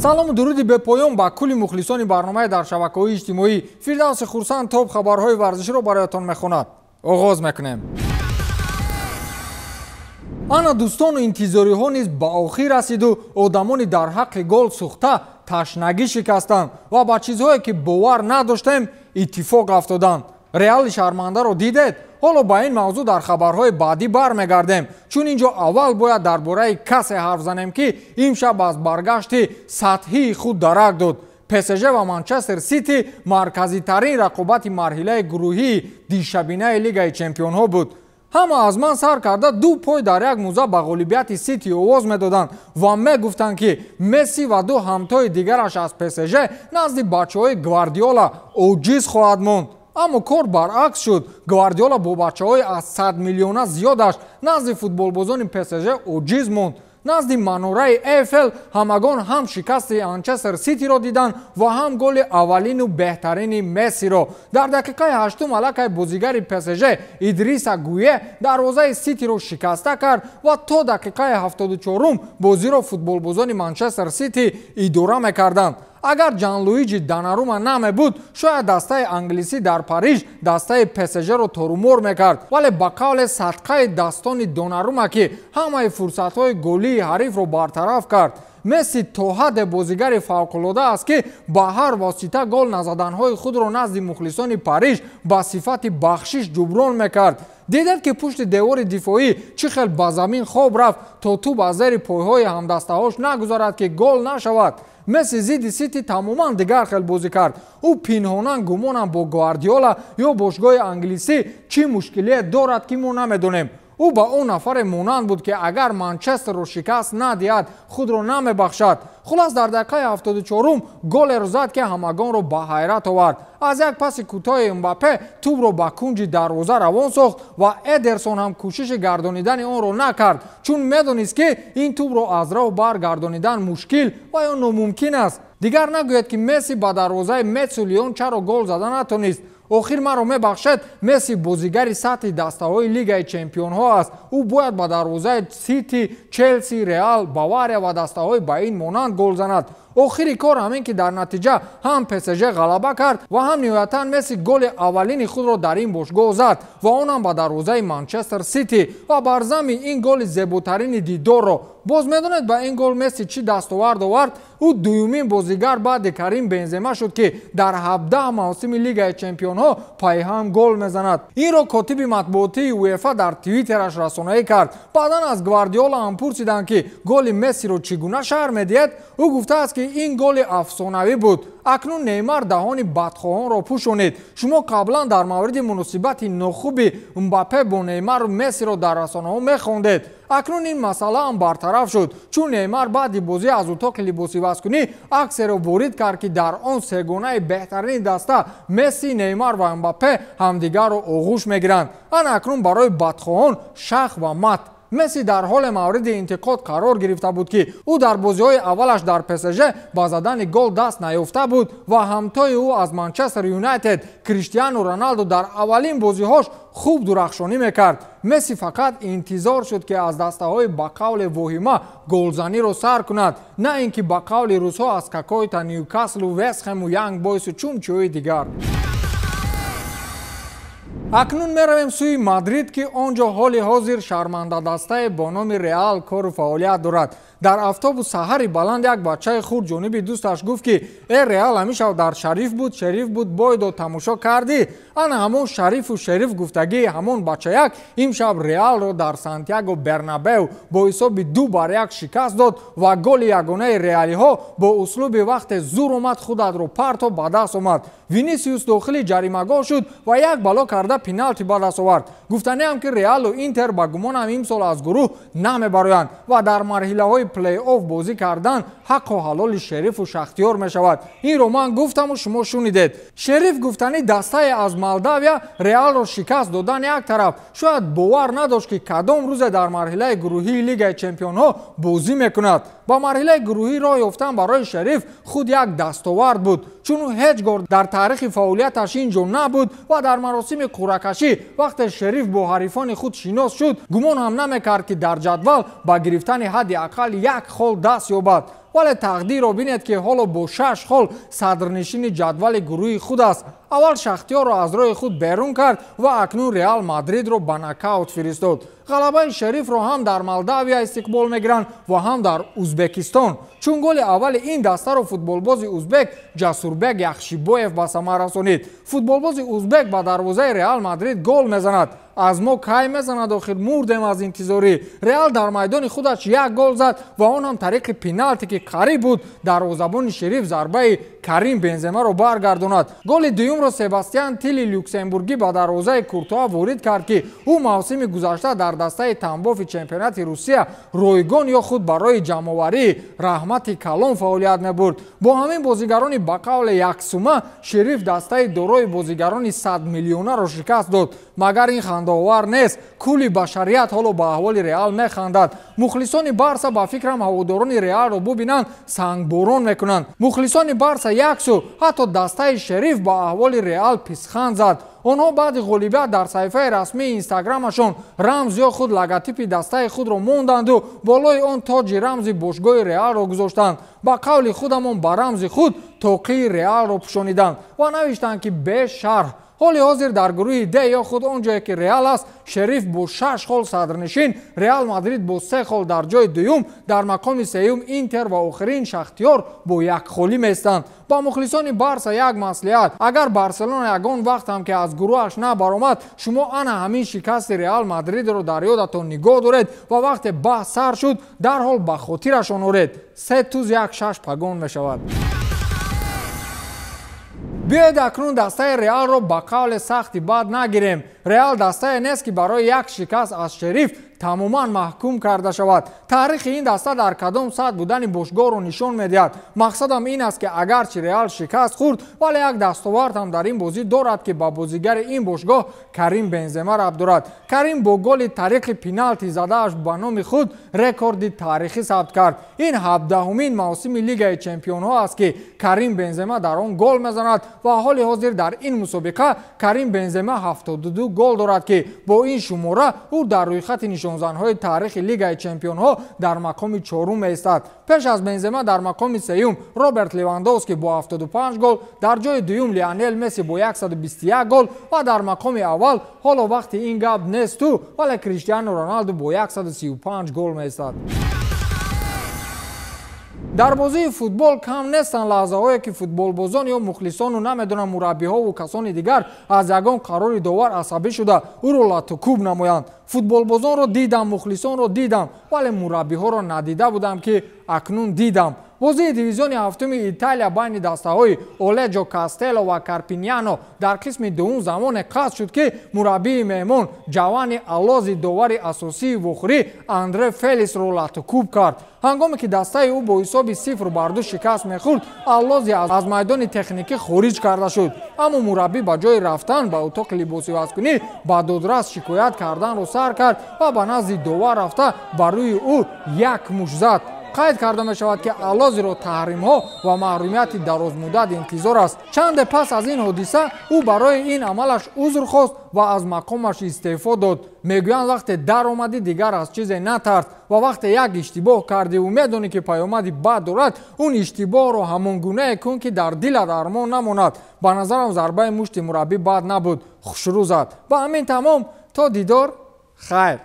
салому дуруди бепоён ба кулли мухлисони барномаи дар шабакаҳои иҷтимоӣ. Фирдавси Хурсанд топ хабарҳои варзиширо бароятон мехонад. оғоз мекунем. ана дӯстону интизориҳо низ ба охир расиду одамони дар ҳаққи гол сӯхта ташнагӣ шикастанд ва ба чизҳое ки бовар надоштем иттифоқ афтоданд. реали шармандаро дидед? ҳоло ба ин мавзӯъ дар хабарҳои баъдӣ бармегардем, чун ин ҷо аввал бояд дар бораи касе ҳарф занем ки имшаб аз баргашти сатҳии худ дарак дод. ПСЖ ва Манчестер Сити марказитарин рақобати марҳилаи гурӯҳии дишабинаи Лигаи Чемпионҳо буд. ҳама аз ман сар карда ду пой дар як мӯза ба ғолибияти Сити овоз медоданд ва мегуфтанд ки Месси ва ду ҳамтои дигараш аз ПСЖ назди бачаҳои Гвардиола оҷиз хоҳад монд. аммо кор баръакс шуд. Гвардиола бо бачаҳои аз 100 миллиона зиёдаш назди футболбозони ПСЖ оҷиз монд. назди манораи Эйфел ҳамагон ҳам шикасти Манчестер Ситиро диданд ва ҳам голи аввалину беҳтарини Мессиро. дар дақиқаи 8 аллакай бозигари ПСЖ Идриса Гуе дарвозаи Ситиро шикаста кард ва то дақиқаи 74 бозиро футболбозони Манчестер Сити идора мекарданд. агар Ҷанлуиҷи Донарума намебуд, шояд дастаи англисӣ дар Париж дастаи ПСЖро торумор мекард, вале ба қавле садқаи dastoни Донарума ки ҳамаи фурсатҳои голии ҳарифро бартараф кард. Месси то ҳадде бозигари фавқулода аст ки ба ҳар восита гол назаданҳои худро назди мухлисони Париж ба сифати бахшиш ҷуброн мекард. дидед ки пушти девори дифоӣ чӣ хел ба замин хоб рафт то тӯб аз зери пойҳои ҳамдастаҳош нагузарад ки гол нашавад. Месси зидди Сити тамоман дигар хел бозӣ кард. ӯ пинҳонан гумонам бо Гвардиола ё бошгоҳи англисӣ чӣ мушкилие дорад ки мо намедонем. ӯ ба он нафаре монанд буд ки агар Манчестерро шикаст надиҳад, худро намебахшад. хулас дар дақиқаи 74 голеро зад ки ҳамагонро ба ҳайрат овард. аз як паси кӯтоҳи Мбаппе тӯбро ба кунҷи дарвоза равон сохт ва Эдерсон ҳам кӯшиши гардонидани онро накард, чун медонист ки ин тӯбро аз роҳ баргардонидан мушкил ва ё номумкин аст. дигар нагӯед ки Месси ба дарвозаи Метсу Лион чаро гол зада натонист. охир маро мебахшед, Месси бозигари сатҳи дастаҳои Лигаи Чемпионҳо аст. ӯ бояд ба дарвозаи Сити, Челси, Реал, Бавария ва дастаҳои ба ин монанд гол занад. охири кор ҳамин ки дар натиҷа ҳам ПСЖ ғалаба кард ва ҳам ниҳоятан Месси голи аввалини худро дар ин бошгоҳ зад ва онам ба дарвозаи Манчестер Сити ва бар замин ин голи зеботарини дидорро. боз медонед ба ин гол Месси чӣ дастовард овард? ӯ дуюмин бозигар баъди Карим Бензема шуд ки дар 17 мавсими Лигаи Чемпионҳо пайҳам гол мезанад. инро котиби матбуотии УЕФА дар твиттераш расонаӣ кард. баъдан аз Гвардиола ҳам пурсиданд ки голи Мессиро чӣ гуна шаҳр медиҳед? ӯ гуфтааст ки ин голи афсонавӣ буд. акнун Неймар даҳони бадхоҳонро пӯшонид. шумо қаблан дар мавриди муносибати нохуби Мбаппе бо Неймару Мессиро дар расонаҳо мехондед. акнун ин масъала ҳам бартараф шуд, чун Неймар баъди бозӣ аз утоқи либосивазкунӣ аксеро ворид кард ки дар он сегонаи беҳтарини даста Месси, Неймар ва Мбаппе ҳамдигарро оғӯш мегиранд. ана акнун барои бадхоҳон шах ва мат. Месси дар ҳоле мавриди интиқод қарор гирифта буд ки ӯ дар бозиҳои аввалаш дар ПСЖ ба задани гол даст наёфта буд ва ҳамтои ӯ аз Манчестер Юнайтед Криштиану Роналду дар аввалин бозиҳош хуб дурахшонӣ мекард. Месси фақат интизор шуд ки аз дастаҳои ба қавли воҳима голзаниро сар кунад, на ин ки ба қавли рӯзҳо аз какоита Ньюкаслу, Вестхэму, Янг Бойсу чумчӯи дигар. акнун меравем сӯи Мадрид ки он ҷо ҳоли ҳозир шармандадастае бо номи Реал кору фаъолият дорад. дар автобус саҳари баланд як бачаи хурд ҷониби дӯсташ гуфт ки Реал ҳамишав дар шериф буд бойдо тамошо кардӣ. ана ҳамон шарифу шериф гуфтагии ҳамон бачаяк имшаб Реалро дар Сантьяго Бернабеу бо ҳисоби 2-1 шикаст дод ва голи ягонаи реалиҳо бо услуби вақте зур омад худатро парто ба даст омад. Винисиус дохили ҷаримагоҳ шуд ва як бало карда пеналти ба даст овард. гуфтанеам ки Реалу Интер ба гумонам имсол аз гурӯҳ намебароянд ва дар марҳилаҳои плей-офф бозӣ кардан ҳаққу ҳалоли Шерифу Шахтиёр мешавад. инро ман гуфтаму шумо шунидед. Шериф гуфтани дастае аз Молдавия Реалро шикаст додан як тараф. шояд бовар надошт ки кадом рӯзе дар марҳилаи гурӯҳии Лигаи Чемпионҳо бозӣ мекунад. ба марҳилаи гурӯҳӣ роҳ ёфтан барои Шериф худ як дастовард буд, чун ӯ ҳеҷ гор дар таърихи фаъолияташ ин ҷо набуд ва дар маросими қуръакашӣ вақте Шериф бо ҳарифони худ шинос шуд, гумон ҳам намекард ки дар ҷадвал ба гирифтани ҳадди аққал як хол даст ёбад. ولی تقدیر رو بینید که حالا با 6 گل صدرنشین جدول گروهی خود است. اول شختیار را از راه خود بیرون کرد و اکنون ریال مادرید را به ناکاوت فرستاد. غلبه شریف را هم در مولداویا استقبال میگیرند و هم در ازبکستان. چون گل اول این دسته را فوتبالباز ازبک جسوربек یخشیبویف به ثمر رسانید. فوتبالباز ازبک به دروازه ریال مادرید گل میزند. از ما کای میزند آخر مردیم از انتظاری. ریال در میدان خودش یک گل زد و آن هم طریق پنالتی که قریب بود دروازه‌بان شریف ضربه کریم بنزما را برگرداند. گل دوم را سباستیان تیلی لوکسمبورگی به دروازه کورتوا وارد کرد که او موسم گذشته در دسته تنباف چمپیونات روسیه رایگان یا خود برای جمع‌آوری رحمت کلان فعالیت می‌برد. با همین بازیگران به قول یک سومه شریف دسته دارای بازیگران 100 میلیونه را شکست داد. مگر این خنده‌آور نیست؟ کل بشریت حالا به احوال ریال میخندد. مخلصان بارسا با فکرم هواداران ریال را ببینند سنگباران میکنند. مخلصان بارسا یک سو حتی دسته شریف با احوال ریال پسخند زد. آنها بعد غالبیت در صفحه رسمی اینستاگرامشان رمز یا خود لوگوتیپ دسته خود را ماندند و بالای آن تاج رمز باشگاه ریال را گذاشتند. با قول خودمان با رمز خود توقی ریال را پوشانیدند و نوشتند که به شرح حال حاضر در گروه د یا خود آنجایی که ریال است شریف با 6 گل صدرنشین، ریال مادرید با 3 گل در جای دوم، در مقام سوم اینتر و آخرین شختیار با 1 گلی میستند. با مخلصان بارسا یک مصلحت: اگر بارسلونا یگان وقت هم که از گروهش نبرآمد شما انا همین شکست ریال مادرید رو در یادتان نگاه دارید و وقت بحث سر شد در حال به خاطرشان آورید. 3 توز 1 6 پگان می شود. بیاید اکنون دسته ریال را با قول سختی بد نگیریم. ریال دسته نیست که برای یک شکست از شریف تماما محکوم کرده شود. تاریخ این دسته در کدام سطح بودن باشگاه را نشان میدهد. مقصدم این است که اگرچه ریال شکست خورد ولی یک دستاورد هم در این بازی دارد که با بازیگر این باشگاه کریم بنزما ربط دارد. کریم با گل طریق پنالتی زده‌اش به نام خود رکورد تاریخی ثبت کرد. این 17مین موسم لیگ چمپیون‌ها است که کریم بنزما در آن گل میزند و حال حاضر در این مسابقه کریم بنزما 72 گل دارد که با این شماره او در روی خط نشانزن‌های تاریخ لیگ چمپیون‌ها در مقام 4 ایستاد. پیش از بنزما در مقام سوم روبرت لواندوفسکی با 75 گل، در جای دوم لیونل مسی با 121 گل و در مقام اول حالا وقت این گپ نیست تو ولی کریستیانو رونالدو با 135 گل می‌ایستاد. در بازی فوتبال کم نیستند لحظه هایی که فوتبال بازان یا مخلصان و نمیدونم مربی ها و کسان دیگر از یگان قرار داور عصبی شده او را لطوکوب نمایند. فوتبال بازان را دیدم، مخلصان را دیدم ولی مربی ها را ندیده بودم که اکنون دیدم. بازی دیویزیون هفتم ایتالیا بین دسته های اولجو کاستلو و کارپینیانو در قسم دوم زمان قطع شد که مربی میمون جوانی آلوزی داور اساسی وخوری اندره فلیس را لطوکوب کرد. هنگامی که دسته او با حساب 0-2 شکست میخورد آلوزی از میدان تکنیکی خارج کرده شد. اما مربی با جای رفتن به اتاق لباسی بازیکنی با دادرس شکایت کردن را سر کرد و به نزد داور رفته بر روی او یک مشت زد. قید کرده می شود که آلوزی را تحریم ها و محرومیت دراز مدت انتظار است. چند پس از این حادثه او برای این عملش عذر خواست و از مقامش استعفا داد. میگویند وقت در آمدی دیگر از چیزی نترس و وقت یک اشتباه کردی و میدانی که پیامدی بد دارد اون اشتباه را همان گونه کن که در دلت ارمان نماند. به نظرم ضربه مشت مربی بد نبود. خوشروزت. با همین تمام تا دیدار خیر.